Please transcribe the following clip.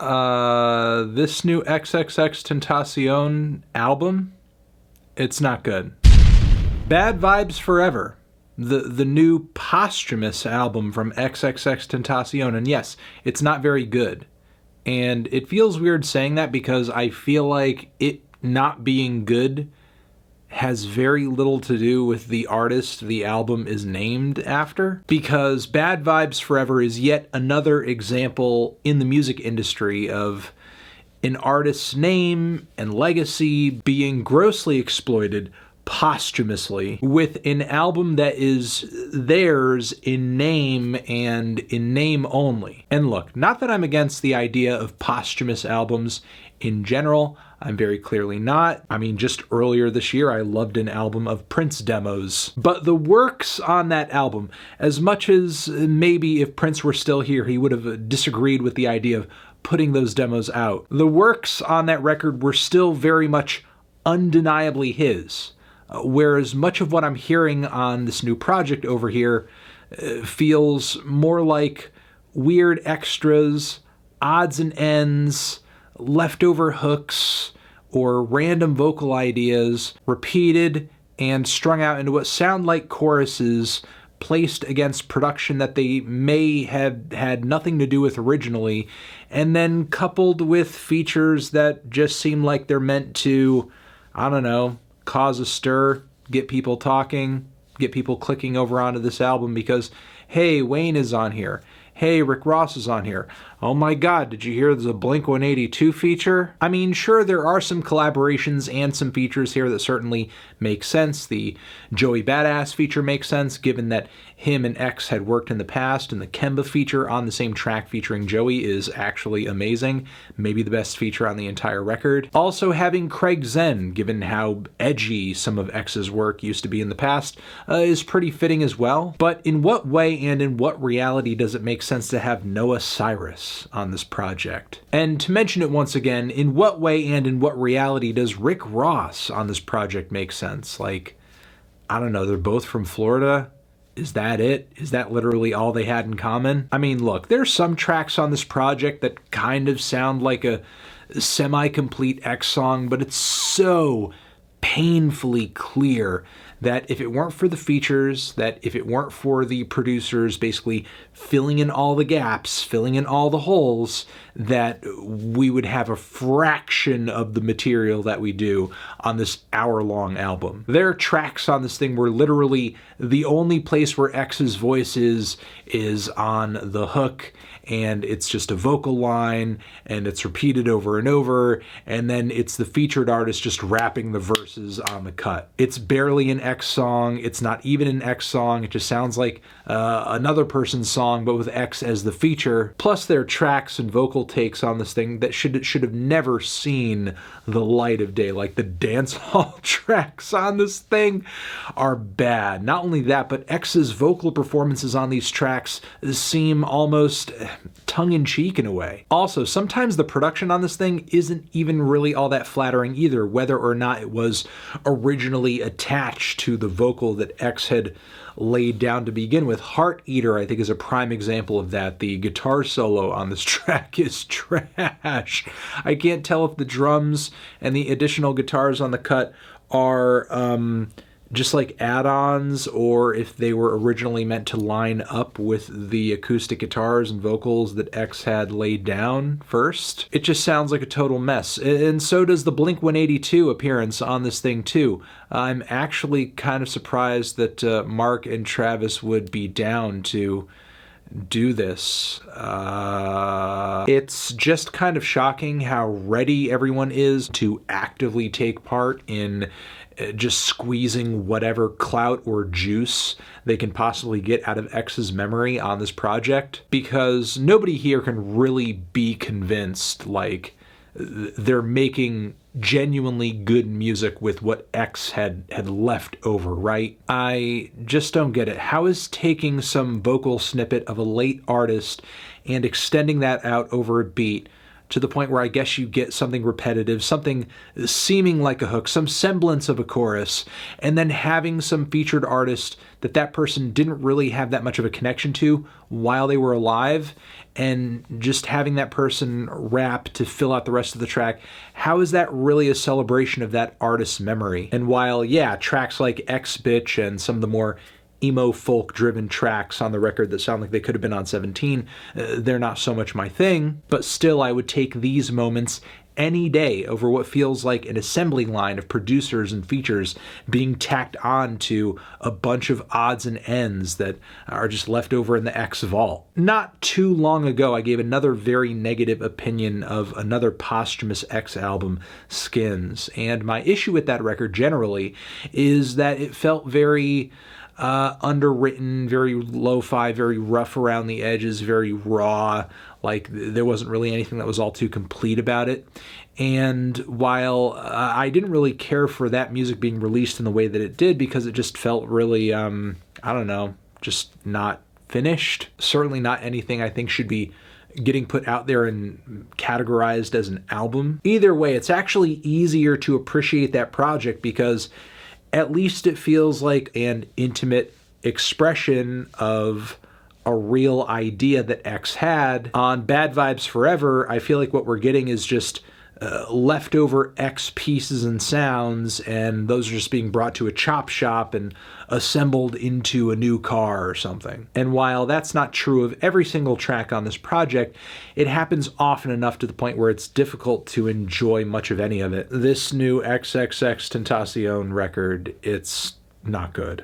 This new XXXTentacion album, it's not good. Bad Vibes Forever, the new posthumous album from XXXTentacion, and yes, it's not very good. And it feels weird saying that because I feel like it not being good has very little to do with the artist the album is named after, because Bad Vibes Forever is yet another example in the music industry of an artist's name and legacy being grossly exploited posthumously with an album that is theirs in name and in name only. And look, not that I'm against the idea of posthumous albums in general. I'm very clearly not. I mean, just earlier this year, I loved an album of Prince demos. But the works on that album, as much as maybe if Prince were still here, he would have disagreed with the idea of putting those demos out, the works on that record were still very much undeniably his. Whereas much of what I'm hearing on this new project over here feels more like weird extras, odds and ends, leftover hooks, or random vocal ideas repeated and strung out into what sound like choruses placed against production that they may have had nothing to do with originally, and then coupled with features that just seem like they're meant to, I don't know, cause a stir, get people talking, get people clicking over onto this album because, hey, Wayne is on here. Hey, Rick Ross is on here. Oh my god, did you hear there's a Blink-182 feature? I mean, sure, there are some collaborations and some features here that certainly make sense. The Joey Badass feature makes sense, given that him and X had worked in the past, and the Kemba feature on the same track featuring Joey is actually amazing. Maybe the best feature on the entire record. Also, having Craig Zen, given how edgy some of X's work used to be in the past, is pretty fitting as well. But in what way and in what reality does it make sense to have Noah Cyrus on this project? And to mention it once again, in what way and in what reality does Rick Ross on this project make sense? Like, I don't know, they're both from Florida. Is that it? Is that literally all they had in common? I mean, look, there's some tracks on this project that kind of sound like a semi-complete X song, but it's so painfully clear that if it weren't for the features, that if it weren't for the producers basically filling in all the gaps, filling in all the holes, that we would have a fraction of the material that we do on this hour-long album. There are tracks on this thing where literally the only place where X's voice is on the hook, and it's just a vocal line, and it's repeated over and over, and then it's the featured artist just rapping the verses on the cut. It's barely an X song, it's not even an X song, it just sounds like another person's song, but with X as the feature. Plus there are tracks and vocal takes on this thing that should have never seen the light of day. Like the dance hall tracks on this thing are bad. Not only that, but X's vocal performances on these tracks seem almost tongue-in-cheek in a way. Also, sometimes the production on this thing isn't even really all that flattering either, whether or not it was originally attached to the vocal that X had laid down to begin with. Heart Eater, I think, is a prime example of that. The guitar solo on this track is trash. I can't tell if the drums and the additional guitars on the cut are just like add-ons, or if they were originally meant to line up with the acoustic guitars and vocals that X had laid down first. It just sounds like a total mess. And so does the Blink-182 appearance on this thing too. I'm actually kind of surprised that Mark and Travis would be down to do this. It's just kind of shocking how ready everyone is to actively take part in just squeezing whatever clout or juice they can possibly get out of X's memory on this project, because nobody here can really be convinced like they're making genuinely good music with what X had left over, right? I just don't get it. How is taking some vocal snippet of a late artist and extending that out over a beat to the point where I guess you get something repetitive, something seeming like a hook, some semblance of a chorus, and then having some featured artist that person didn't really have that much of a connection to while they were alive, and just having that person rap to fill out the rest of the track. How is that really a celebration of that artist's memory? And while, yeah, tracks like X Bitch and some of the more emo folk driven tracks on the record that sound like they could have been on 17, they're not so much my thing, but still I would take these moments any day over what feels like an assembly line of producers and features being tacked on to a bunch of odds and ends that are just left over in the X vault. Not too long ago, I gave another very negative opinion of another posthumous X album, Skins, and my issue with that record generally is that it felt very underwritten, very lo-fi, very rough around the edges, very raw, like there wasn't really anything that was all too complete about it. And while I didn't really care for that music being released in the way that it did, because it just felt really, I don't know, just not finished. Certainly not anything I think should be getting put out there and categorized as an album. Either way, it's actually easier to appreciate that project because at least it feels like an intimate expression of a real idea that X had. On Bad Vibes Forever, I feel like what we're getting is just leftover X pieces and sounds, and those are just being brought to a chop shop and assembled into a new car or something. And while that's not true of every single track on this project, it happens often enough to the point where it's difficult to enjoy much of any of it. This new XXXTentacion record, it's not good.